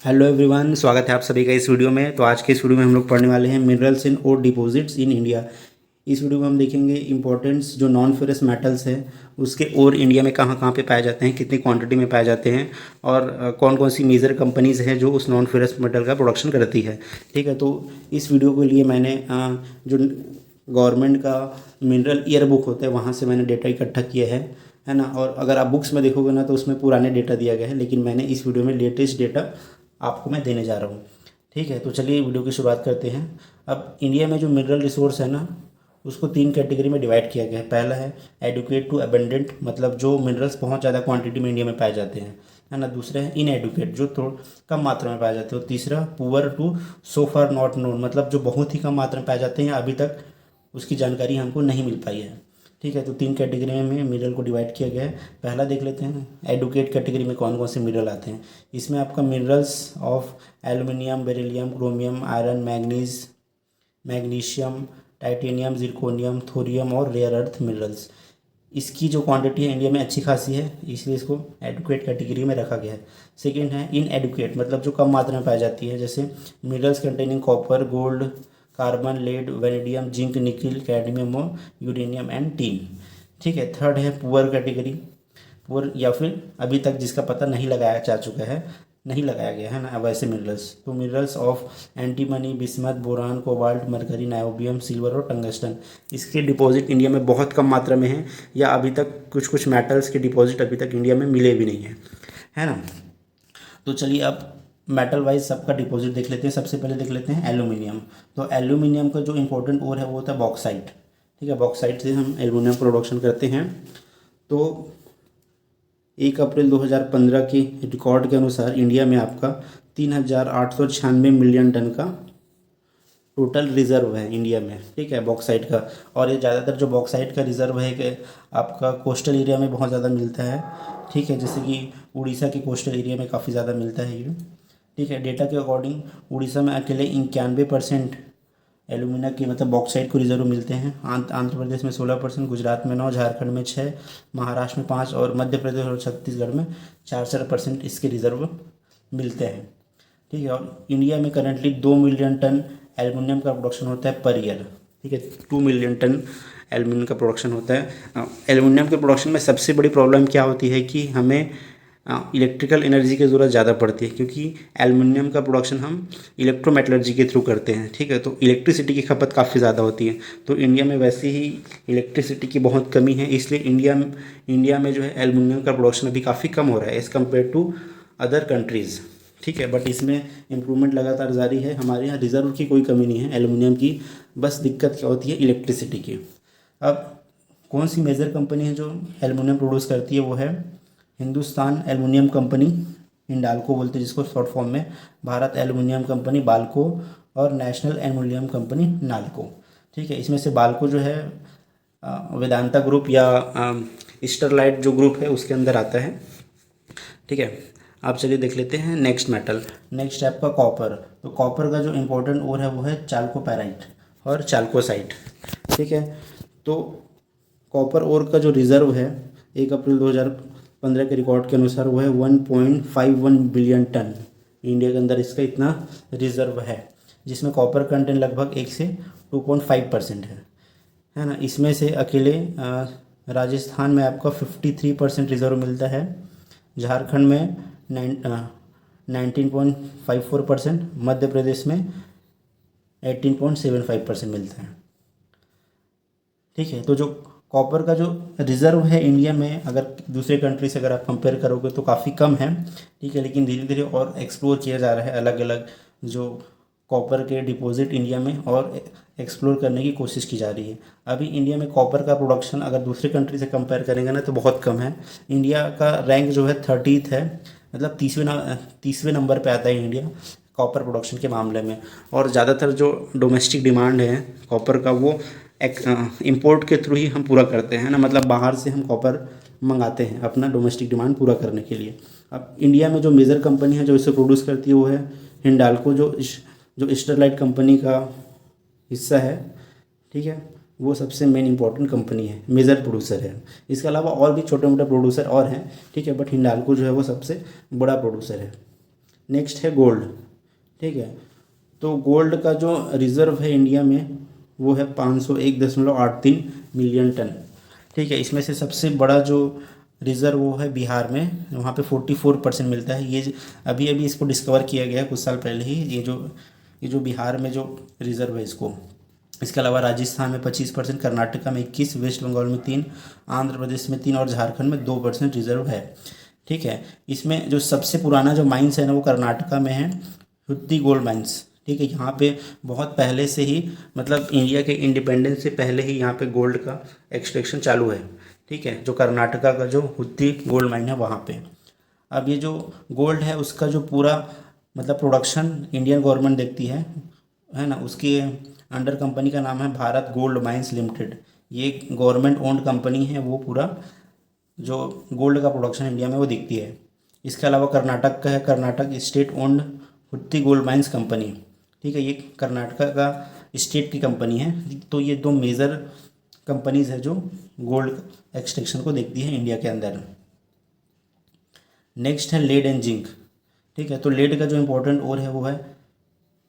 Hello everyone, स्वागत है आप सभी का इस वीडियो में। तो आज के इस वीडियो में हम लोग पढ़ने वाले हैं मिनरल्स इन और डिपॉजिट्स इन इंडिया। इस वीडियो में हम देखेंगे इंपॉर्टेंट्स जो नॉन फेरस मेटल्स हैं उसके और इंडिया में कहाँ कहाँ पे पाए जाते हैं, कितनी क्वांटिटी में पाए जाते हैं और कौन कौन सी मेजर कंपनीज हैं जो उस नॉन फेरस मेटल का प्रोडक्शन करती है। ठीक है, तो इस वीडियो के लिए मैंने जो गवर्नमेंट का मिनरल ईयर बुक होता है वहाँ से मैंने डेटा इकट्ठा किया है ना। और अगर आप बुक्स में देखोगे ना तो उसमें पुराने डेटा दिया गया है, लेकिन मैंने इस वीडियो में लेटेस्ट डेटा आपको मैं देने जा रहा हूँ। ठीक है, तो चलिए वीडियो की शुरुआत करते हैं। अब इंडिया में जो मिनरल रिसोर्स है ना उसको 3 कैटेगरी में डिवाइड किया गया है। पहला है एडुकेट टू अबेंडेंट, मतलब जो मिनरल्स बहुत ज़्यादा क्वांटिटी में इंडिया में पाए जाते हैं, है ना। दूसरा है इनएडुकेट, जो थोड़ा कम मात्रा में पाए जाते हैं। और तीसरा poor to so far not known, मतलब जो बहुत ही कम मात्रा में पाए जाते हैं, अभी तक उसकी जानकारी हमको नहीं मिल पाई है। ठीक है, तो 3 कैटेगरी में मिनरल को डिवाइड किया गया है। पहला देख लेते हैं एडुकेट कैटेगरी में कौन कौन से मिनरल आते हैं। इसमें आपका minerals of aluminium, beryllium, chromium, iron, manganese, magnesium, titanium, zirconium, thorium और रेयर अर्थ मिनरल्स। इसकी जो क्वांटिटी है इंडिया में अच्छी खासी है, इसलिए इसको एडुकेट कैटेगरी में रखा गया है। सेकेंड है इन एडुकेट, मतलब जो कम मात्रा में पाई जाती है, जैसे minerals containing copper, gold, carbon, lead, vanadium, zinc, nickel, cadmium, uranium and tin. ठीक है, थर्ड है पुअर कैटेगरी। पुअर या फिर अभी तक जिसका पता नहीं लगाया जा चुका है, नहीं लगाया गया है ना अब ऐसे मिनरल्स। तो minerals of antimony, bismuth, boron, cobalt, mercury, niobium, silver और टंगस्टन, इसके डिपॉजिट इंडिया में बहुत कम मात्रा में है, या अभी तक कुछ कुछ मेटल्स के डिपॉजिट अभी तक इंडिया में मिले भी नहीं है ना। तो चलिए अब मेटल वाइज सबका डिपॉजिट देख लेते हैं। सबसे पहले देख लेते हैं एल्यूमिनियम। तो एल्यूमिनियम का जो इंपॉर्टेंट ओर है वो होता है बॉक्साइट। ठीक है, बॉक्साइट से हम एल्यूमिनियम प्रोडक्शन करते हैं। तो 1 अप्रैल 2015 के रिकॉर्ड के अनुसार इंडिया में आपका 3,896 मिलियन टन का टोटल रिजर्व है इंडिया में। ठीक है, बॉक्साइट का। और ये ज़्यादातर जो बॉक्साइट का रिजर्व है कि आपका कोस्टल एरिया में बहुत ज़्यादा मिलता है। ठीक है, जैसे कि उड़ीसा के कोस्टल एरिया में काफ़ी ज़्यादा मिलता है ये। ठीक है, डेटा के अकॉर्डिंग उड़ीसा में अकेले 91% एलुमिना की मतलब बॉक्साइट को रिजर्व मिलते हैं। आंध्र प्रदेश में 16%, गुजरात में 9, झारखंड में 6, महाराष्ट्र में 5 और मध्य प्रदेश और छत्तीसगढ़ में 4% इसके रिजर्व मिलते हैं। ठीक है, और इंडिया में करंटली 2 मिलियन टन एल्युमिनियम का प्रोडक्शन होता है पर ईयर। ठीक है, 2 मिलियन टन एल्युमिनियम का प्रोडक्शन होता है। एल्युमिनियम के प्रोडक्शन में सबसे बड़ी प्रॉब्लम क्या होती है कि हमें इलेक्ट्रिकल एनर्जी की ज़रूरत ज़्यादा पड़ती है, क्योंकि एल्युमिनियम का प्रोडक्शन हम इलेक्ट्रोमेटलर्जी के थ्रू करते हैं। ठीक है, तो इलेक्ट्रिसिटी की खपत काफ़ी ज़्यादा होती है। तो इंडिया में वैसे ही इलेक्ट्रिसिटी की बहुत कमी है, इसलिए इंडिया में जो है एल्युमिनियम का प्रोडक्शन अभी काफ़ी कम हो रहा है as compared to other countries. ठीक है, बट इसमें इम्प्रूवमेंट लगातार जारी है। हमारे यहाँ रिजर्व की कोई कमी नहीं है एल्युमिनियम की, बस दिक्कत क्या होती है इलेक्ट्रिसिटी की। अब कौन सी मेजर कंपनी है जो एल्युमिनियम प्रोड्यूस करती है, वो है हिंदुस्तान एल्युमिनियम कंपनी, हिंडाल्को बोलते हैं जिसको शॉर्ट फॉर्म में, भारत एल्युमिनियम कंपनी बाल्को, और नेशनल एल्युमिनियम कंपनी नाल्को। ठीक है, इसमें से बाल्को जो है वेदांता ग्रुप या स्टरलाइट जो ग्रुप है उसके अंदर आता है। ठीक है, आप चलिए देख लेते हैं नेक्स्ट मेटल। नेक्स्ट है आपका कॉपर। तो कॉपर का जो इम्पोर्टेंट ओर है वो है चाल्कोपेराइट और चाल्कोसाइट। ठीक है, तो कॉपर ओर का जो रिज़र्व है 1 अप्रैल 2015 के रिकॉर्ड के अनुसार वो है 1.51 बिलियन टन। इंडिया के अंदर इसका इतना रिज़र्व है, जिसमें कॉपर कंटेंट लगभग 1 से 2.5% है ना। इसमें से अकेले राजस्थान में आपका 53% रिज़र्व मिलता है, झारखंड में 19.54%, मध्य प्रदेश में 18.75% मिलता है। ठीक है, तो जो कॉपर का जो रिज़र्व है इंडिया में, अगर दूसरे कंट्री से अगर आप कंपेयर करोगे तो काफ़ी कम है। ठीक है, लेकिन धीरे धीरे और एक्सप्लोर किया जा रहा है अलग अलग जो कॉपर के डिपॉजिट इंडिया में, और एक्सप्लोर करने की कोशिश की जा रही है। अभी इंडिया में कॉपर का प्रोडक्शन अगर दूसरे कंट्री से कंपेयर करेंगे ना तो बहुत कम है। इंडिया का रैंक जो है 30th है, मतलब 30वें नंबर पे आता है इंडिया कॉपर प्रोडक्शन के मामले में। और ज़्यादातर जो डोमेस्टिक डिमांड है कॉपर का वो इंपोर्ट के थ्रू ही हम पूरा करते हैं ना, मतलब बाहर से हम कॉपर मंगाते हैं अपना डोमेस्टिक डिमांड पूरा करने के लिए। अब इंडिया में जो मेजर कंपनी है जो इसे प्रोड्यूस करती है वो है हिंडाल्को, जो स्टरलाइट कंपनी का हिस्सा है। ठीक है, वो सबसे मेन इंपॉर्टेंट कंपनी है, मेजर प्रोड्यूसर है। इसके अलावा और भी छोटे मोटे प्रोड्यूसर और हैं। ठीक है, बट हिंडाल्को जो है वो सबसे बड़ा प्रोड्यूसर है। नेक्स्ट है गोल्ड। ठीक है, तो गोल्ड का जो रिज़र्व है इंडिया में वो है 501.83 मिलियन टन। ठीक है, इसमें से सबसे बड़ा जो रिज़र्व वो है बिहार में, वहाँ पे 44% मिलता है। ये अभी अभी इसको डिस्कवर किया गया है कुछ साल पहले ही, ये जो बिहार में जो रिज़र्व है इसको। इसके अलावा राजस्थान में 25%, कर्नाटका में 21, वेस्ट बंगाल में 3, आंध्र प्रदेश में 3 और झारखंड में 2% रिजर्व है। ठीक है, इसमें जो सबसे पुराना जो माइंस है ना वो कर्नाटका में है, हुत्ती गोल्ड माइंस। ठीक है, यहाँ पे बहुत पहले से ही, मतलब इंडिया के इंडिपेंडेंस से पहले ही यहाँ पे गोल्ड का एक्सट्रैक्शन चालू है। ठीक है, जो कर्नाटका का जो हुत्ती गोल्ड माइन है वहाँ पे। अब ये जो गोल्ड है उसका जो पूरा मतलब प्रोडक्शन इंडियन गवर्नमेंट देखती है ना। उसके अंडर कंपनी का नाम है भारत गोल्ड माइंस लिमिटेड। ये गवर्नमेंट ओन्ड कंपनी है, वो पूरा जो गोल्ड का प्रोडक्शन इंडिया में वो दिखती है। इसके अलावा कर्नाटक का है, Karnataka state owned Hutti gold mines company. ठीक है, ये कर्नाटका का स्टेट की कंपनी है। तो ये दो मेजर कंपनीज है जो गोल्ड एक्सट्रैक्शन को देखती है इंडिया के अंदर। नेक्स्ट है लेड एंड जिंक। ठीक है, तो लेड का जो इम्पोर्टेंट ओर है वो है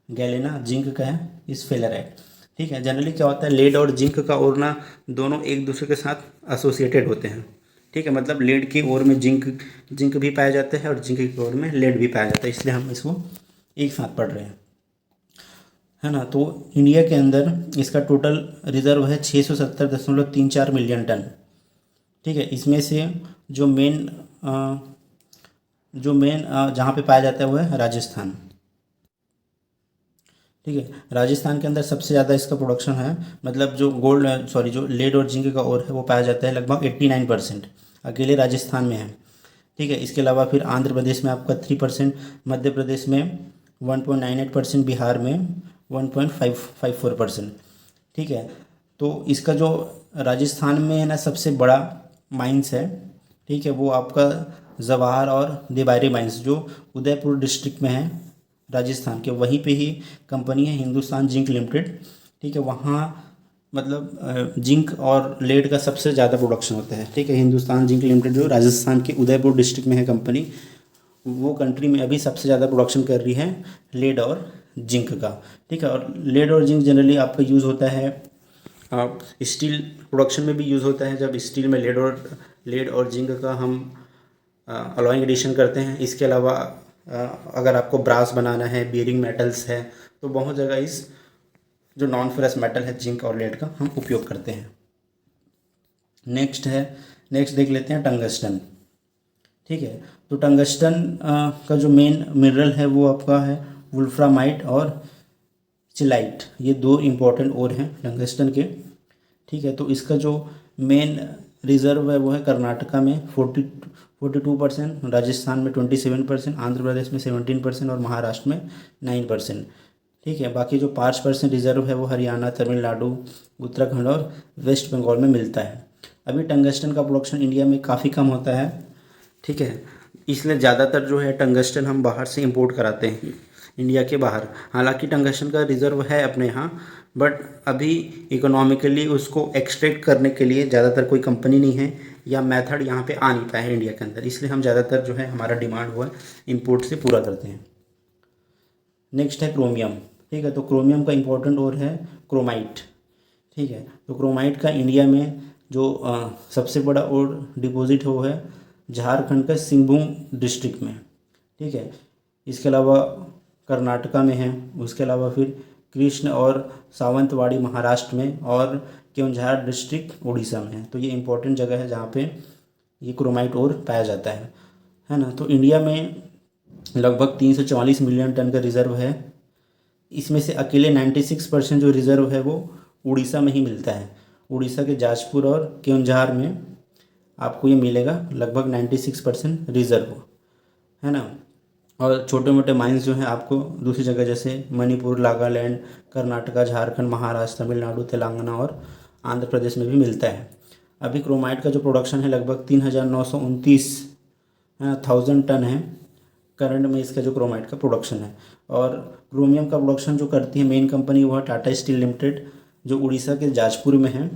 गैलेना, जिंक का है इस फेलराइट। ठीक है, जनरली क्या होता है, लेड और जिंक का ओर ना दोनों एक दूसरे के साथ एसोसिएटेड होते हैं। ठीक है, मतलब लेड की ओर में जिंक भी पाया जाता है और जिंक की ओर में लेड भी पाया जाता है, इसलिए हम इसको एक साथ पढ़ रहे हैं, है ना। तो इंडिया के अंदर इसका टोटल रिजर्व है 670.34 मिलियन टन। ठीक है, इसमें से जो मेन जहाँ पे पाया जाता है वो है राजस्थान। ठीक है, राजस्थान के अंदर सबसे ज़्यादा इसका प्रोडक्शन है, मतलब जो जो लेड और जिंक का ओर है वो पाया जाता है लगभग 89% अकेले राजस्थान में है। ठीक है, इसके अलावा फिर आंध्र प्रदेश में आपका 3%, मध्य प्रदेश में 1.98%, बिहार में 1.554%। ठीक है, तो इसका जो राजस्थान में है ना सबसे बड़ा माइंस है, ठीक है, वो आपका जवाहर और देबारी माइंस जो उदयपुर डिस्ट्रिक्ट में है राजस्थान के, वहीं पे ही कंपनी है हिंदुस्तान जिंक लिमिटेड। ठीक है, वहाँ मतलब जिंक और लेड का सबसे ज़्यादा प्रोडक्शन होता है। ठीक है, हिंदुस्तान जिंक लिमिटेड जो राजस्थान के उदयपुर डिस्ट्रिक्ट में है कंपनी, वो कंट्री में अभी सबसे ज़्यादा प्रोडक्शन कर रही है लेड और जिंक का। ठीक है, और लेड और जिंक जनरली आपका यूज़ होता है स्टील प्रोडक्शन में भी यूज़ होता है, जब स्टील में लेड और जिंक का हम अलॉइंग एडिशन करते हैं। इसके अलावा अगर आपको ब्रास बनाना है, बियरिंग मेटल्स है, तो बहुत जगह इस जो नॉन फेरस मेटल है जिंक और लेड का हम उपयोग करते हैं। नेक्स्ट देख लेते हैं टंगस्टन। ठीक है, तो टंगस्टन का जो मेन मिनरल है वो आपका है वुल्फ्रामाइट और चिलाइट, ये दो इम्पॉर्टेंट ओर हैं टंगस्टन के। ठीक है, तो इसका जो मेन रिजर्व है वो है कर्नाटका में 42%, राजस्थान में 27%, आंध्र प्रदेश में 17% और महाराष्ट्र में 9%। ठीक है, बाकी जो 5% रिजर्व है वो हरियाणा, तमिलनाडु, उत्तराखंड और वेस्ट बंगाल में मिलता है। अभी टंगस्टन का प्रोडक्शन इंडिया में काफ़ी कम होता है। ठीक है, इसलिए ज़्यादातर जो है टंगस्टन हम बाहर से इंपोर्ट कराते हैं इंडिया के बाहर। हालांकि टंगस्टन का रिज़र्व है अपने यहाँ, बट अभी इकोनॉमिकली उसको एक्सट्रैक्ट करने के लिए ज़्यादातर कोई कंपनी नहीं है या मेथड यहाँ पे आ नहीं पाया है इंडिया के अंदर, इसलिए हम ज़्यादातर जो है हमारा डिमांड हुआ इंपोर्ट से पूरा करते हैं। नेक्स्ट है क्रोमियम। ठीक है, तो क्रोमियम का इम्पोर्टेंट और है क्रोमाइट। ठीक है, तो क्रोमाइट का इंडिया में जो सबसे बड़ा और डिपॉजिट वो है झारखंड का सिंहभूम डिस्ट्रिक्ट में। ठीक है, इसके अलावा कर्नाटका में है, उसके अलावा फिर कृष्ण और सावंतवाड़ी महाराष्ट्र में और केवंझार डिस्ट्रिक्ट उड़ीसा में है। तो ये इंपॉर्टेंट जगह है जहाँ पे ये क्रोमाइट और पाया जाता है ना। तो इंडिया में लगभग 344 मिलियन टन का रिज़र्व है। इसमें से अकेले 96% जो रिज़र्व है वो उड़ीसा में ही मिलता है। उड़ीसा के जाजपुर और केवंझार में आपको ये मिलेगा लगभग 96% रिज़र्व, है ना। और छोटे मोटे माइंस जो हैं आपको दूसरी जगह जैसे मणिपुर, नागालैंड, कर्नाटका, झारखंड, महाराष्ट्र, तमिलनाडु, तेलंगाना और आंध्र प्रदेश में भी मिलता है। अभी क्रोमाइट का जो प्रोडक्शन है लगभग 3,929 टन है करंट में इसका जो क्रोमाइट का प्रोडक्शन है। और क्रोमियम का प्रोडक्शन जो करती है मेन कंपनी वो है टाटा स्टील लिमिटेड जो उड़ीसा के जाजपुर में है।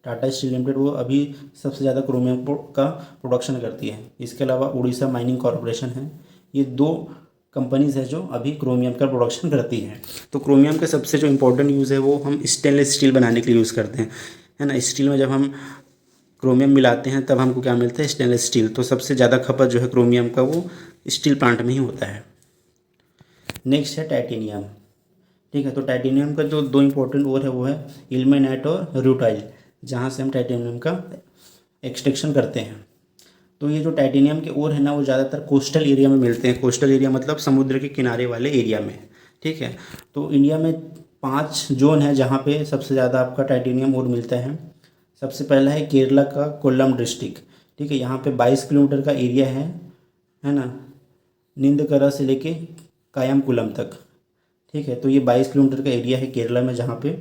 टाटा स्टील लिमिटेड वो अभी सबसे ज़्यादा क्रोमियम का प्रोडक्शन करती है। इसके अलावा उड़ीसा माइनिंग कॉरपोरेशन है। ये दो कंपनीज है जो अभी क्रोमियम का प्रोडक्शन करती हैं। तो क्रोमियम का सबसे जो इम्पोर्टेंट यूज़ है वो हम स्टेनलेस स्टील बनाने के लिए यूज़ करते हैं, है ना। स्टील में जब हम क्रोमियम मिलाते हैं तब हमको क्या मिलता है, स्टेनलेस स्टील। तो सबसे ज़्यादा खपत जो है क्रोमियम का वो स्टील प्लांट में ही होता है। नेक्स्ट है टाइटेनियम, ठीक है। तो टाइटेनियम का जो दो इंपॉर्टेंट ओर है वो है इल्मेनाइट और रूटाइल, जहाँ से हम टाइटेनियम का एक्सट्रैक्शन करते हैं। तो ये जो टाइटेनियम के ओर है ना वो ज़्यादातर कोस्टल एरिया में मिलते हैं। कोस्टल एरिया मतलब समुद्र के किनारे वाले एरिया में, ठीक है। तो इंडिया में 5 जोन है जहाँ पे सबसे ज़्यादा आपका टाइटेनियम ओर मिलता है। सबसे पहला है केरला का कोल्लम डिस्ट्रिक्ट, ठीक है। यहाँ पे 22 किलोमीटर का एरिया है ना, निंदकरा से लेके कायमकुलम तक, ठीक है। तो ये 22 किलोमीटर का एरिया है केरला में जहाँ पे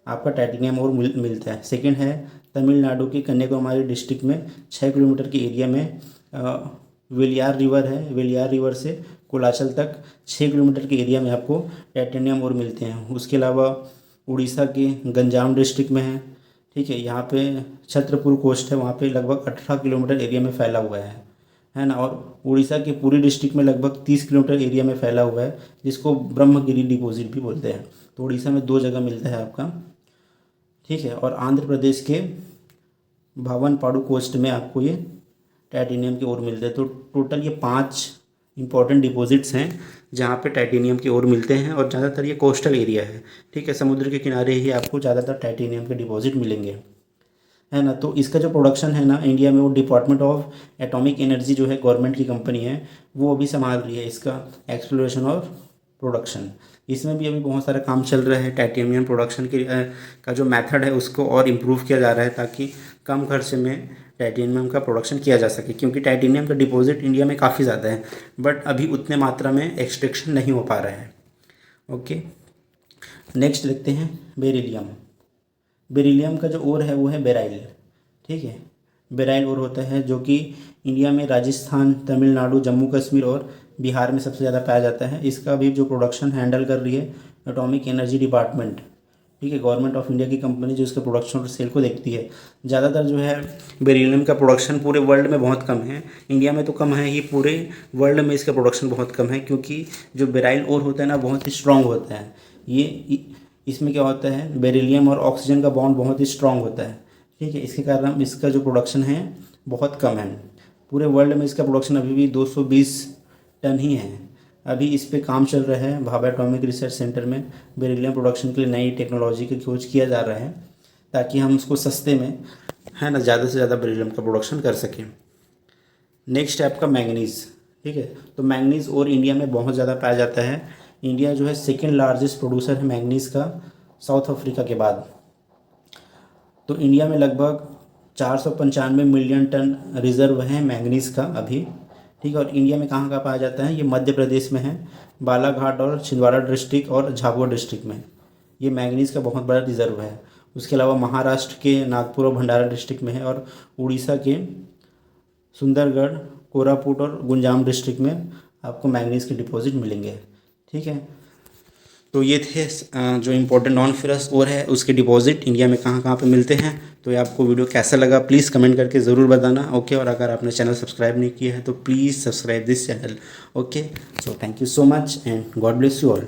आपका टाइटेनियम और मिलता है। सेकंड है तमिलनाडु की कन्याकुमारी डिस्ट्रिक्ट में 6 किलोमीटर के एरिया में वेलियार रिवर है। वेलियार रिवर से कोलाचल तक 6 किलोमीटर के एरिया में आपको टाइटेनियम और मिलते हैं। उसके अलावा उड़ीसा के गंजाम डिस्ट्रिक्ट में है, ठीक है। यहाँ पे छत्रपुर कोस्ट है, वहाँ पे लगभग 18 किलोमीटर एरिया में फैला हुआ है ना। और उड़ीसा के पूरी डिस्ट्रिक्ट में लगभग 30 किलोमीटर एरिया में फैला हुआ है, जिसको ब्रह्मगिरी डिपॉजिट भी बोलते हैं। तो उड़ीसा में 2 जगह मिलता है आपका, ठीक है। और आंध्र प्रदेश के भावनपाड़ू कोस्ट में आपको ये टाइटेनियम के ओर मिलते हैं। तो टोटल ये 5 इंपॉर्टेंट डिपॉजिट्स हैं जहाँ पे टाइटेनियम के ओर मिलते हैं, और ज़्यादातर ये कोस्टल एरिया है, ठीक है। समुद्र के किनारे ही आपको ज़्यादातर टाइटेनियम के डिपॉजिट मिलेंगे, है ना। तो इसका जो प्रोडक्शन है ना इंडिया में, वो डिपार्टमेंट ऑफ एटॉमिक एनर्जी जो है गवर्नमेंट की कंपनी है, वो अभी संभाल रही है इसका एक्सप्लोरेशन और प्रोडक्शन। इसमें भी अभी बहुत सारा काम चल रहा है। टाइटेनियम प्रोडक्शन के का जो मेथड है उसको और इम्प्रूव किया जा रहा है, ताकि कम खर्च में टाइटेनियम का प्रोडक्शन किया जा सके। क्योंकि टाइटेनियम का डिपॉजिट इंडिया में काफ़ी ज़्यादा है, बट अभी उतने मात्रा में एक्सट्रैक्शन नहीं हो पा रहा है। ओके, नेक्स्ट देखते हैं बेरिलियम। बेरिलियम का जो ओर है वो है बेराइल, ठीक है। बेराइल ओर होता है जो कि इंडिया में राजस्थान, तमिलनाडु, जम्मू कश्मीर और बिहार में सबसे ज़्यादा पाया जाता है। इसका भी जो प्रोडक्शन हैंडल कर रही है एटॉमिक एनर्जी डिपार्टमेंट, ठीक है। गवर्नमेंट ऑफ इंडिया की कंपनी जो इसका प्रोडक्शन और सेल को देखती है। ज़्यादातर जो है बेरिलियम का प्रोडक्शन पूरे वर्ल्ड में बहुत कम है, इंडिया में तो कम है ही, पूरे वर्ल्ड में इसका प्रोडक्शन बहुत कम है। क्योंकि जो बेराइल ओर होता है ना बहुत ही स्ट्रॉन्ग होता है। ये इसमें क्या होता है, बेरिलियम और ऑक्सीजन का बॉन्ड बहुत ही स्ट्रॉन्ग होता है, ठीक है। इसके कारण इसका जो प्रोडक्शन है बहुत कम है। पूरे वर्ल्ड में इसका प्रोडक्शन अभी भी 220 टन ही है। अभी इस पे काम चल रहा है भाभा एटॉमिक रिसर्च सेंटर में। बेरिलियम प्रोडक्शन के लिए नई टेक्नोलॉजी की खोज किया जा रहा है, ताकि हम उसको सस्ते में, है ना, ज़्यादा से ज़्यादा बेरिलियम का प्रोडक्शन कर सकें। नेक्स्ट है आपका मैंगनीज़, ठीक है। तो मैंगनीज़ और इंडिया में बहुत ज़्यादा पाया जाता है। इंडिया जो है सेकेंड लार्जेस्ट प्रोड्यूसर है मैंगनीज़ का, साउथ अफ्रीका के बाद। तो इंडिया में लगभग 495 मिलियन टन रिजर्व है मैंगनीज़ का अभी, ठीक है। और इंडिया में कहाँ पाया जाता है, ये मध्य प्रदेश में है, बालाघाट और छिंदवाड़ा डिस्ट्रिक्ट और झाबुआ डिस्ट्रिक्ट में ये मैंगनीज़ का बहुत बड़ा रिजर्व है। उसके अलावा महाराष्ट्र के नागपुर और भंडारा डिस्ट्रिक्ट में है, और उड़ीसा के सुंदरगढ़, कोरापुट और गुंजाम डिस्ट्रिक्ट में आपको मैंगनीज़ के डिपॉजिट मिलेंगे, ठीक है। तो ये थे जो इम्पोर्टेंट नॉन फेरस ओर है उसके डिपॉजिट इंडिया में कहाँ कहाँ पे मिलते हैं। तो ये आपको वीडियो कैसा लगा प्लीज़ कमेंट करके ज़रूर बताना, ओके। और अगर आपने चैनल सब्सक्राइब नहीं किया है तो please subscribe this channel, okay. So thank you so much and God bless you all.